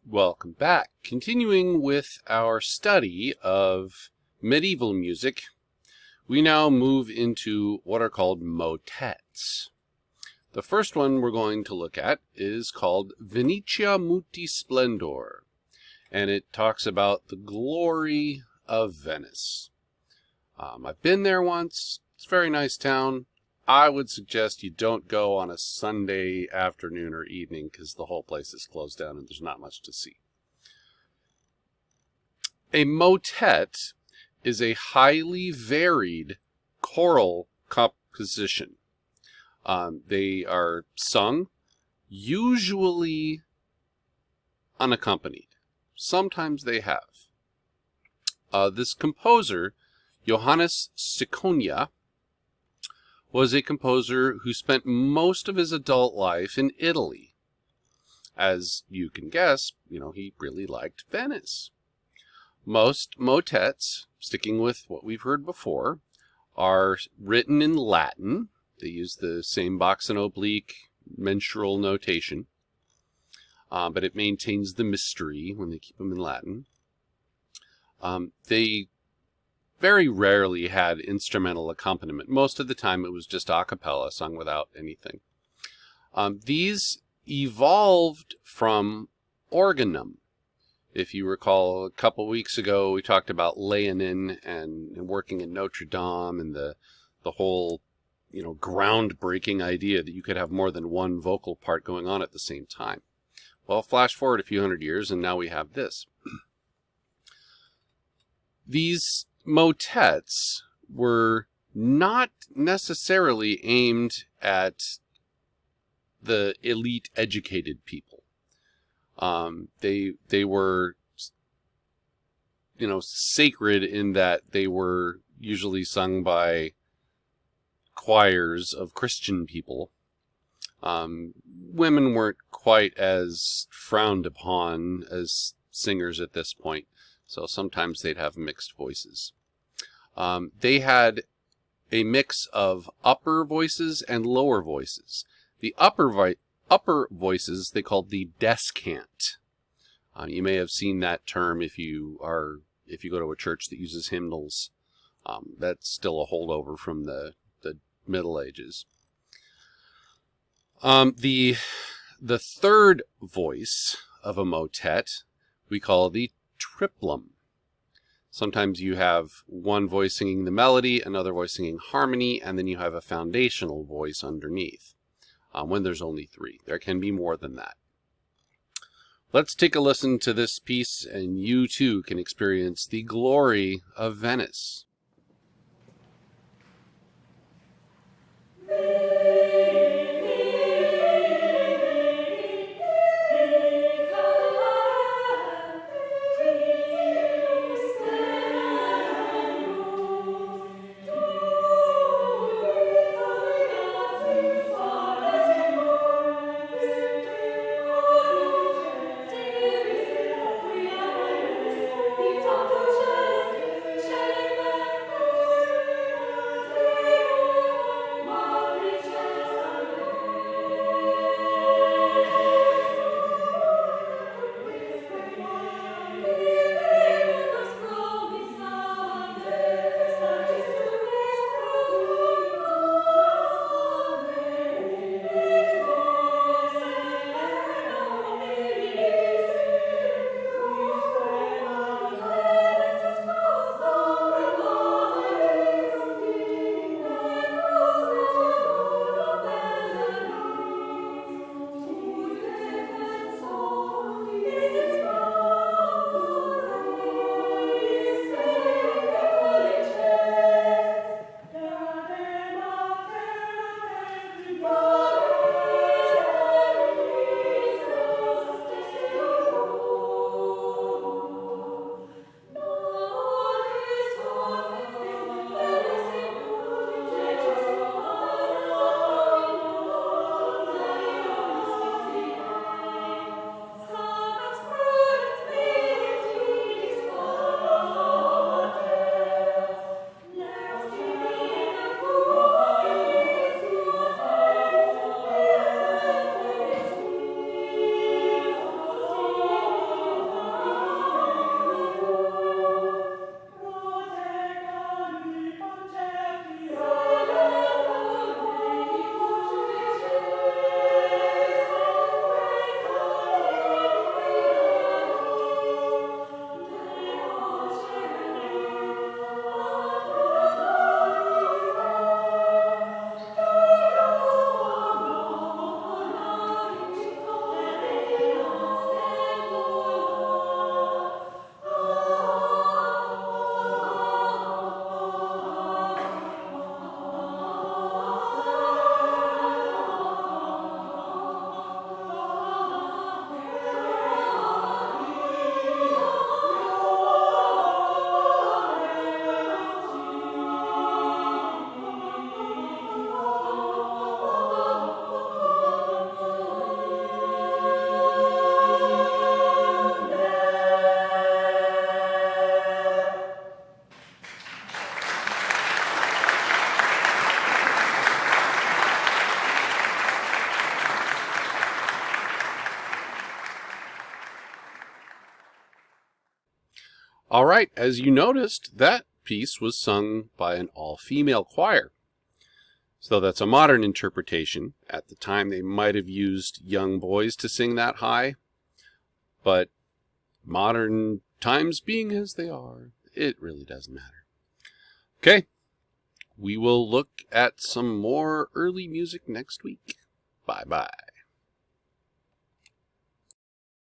Welcome back. Continuing with our study of medieval music, we now move into what are called motets. The first one we're going to look at is called Venetia mundi spendor, and it talks about the glory of Venice. I've been there once. It's a very nice town. I would suggest you don't go on a Sunday afternoon or evening because the whole place is closed down and there's not much to see. A motet is a highly varied choral composition. They are sung, usually unaccompanied. Sometimes they have. This composer, Johannes Ciconia, was a composer who spent most of his adult life in Italy. As you can guess, he really liked Venice. Most motets, sticking with what we've heard before, are written in Latin. They use the same box and oblique mensural notation, but it maintains the mystery when they keep them in Latin. They very rarely had instrumental accompaniment. Most of the time it was just a cappella, sung without anything. These evolved from organum. If you recall, a couple weeks ago we talked about Leonin and working in Notre Dame and the whole groundbreaking idea that you could have more than one vocal part going on at the same time. Well, flash forward a few hundred years and now we have this. These motets were not necessarily aimed at the elite educated people. They were, sacred in that they were usually sung by choirs of Christian people. Women weren't quite as frowned upon as singers at this point, so sometimes they'd have mixed voices. They had a mix of upper voices and lower voices. The upper voices they called the descant. You may have seen that term if you go to a church that uses hymnals. That's still a holdover from the Middle Ages. The third voice of a motet we call the triplum. Sometimes you have one voice singing the melody, another voice singing harmony, and then you have a foundational voice underneath. When there's only three. There can be more than that. Let's take a listen to this piece, and you too can experience the glory of Venice. All right, as you noticed, that piece was sung by an all-female choir. So that's a modern interpretation. At the time, they might have used young boys to sing that high, but modern times being as they are, it really doesn't matter. Okay, we will look at some more early music next week. Bye-bye.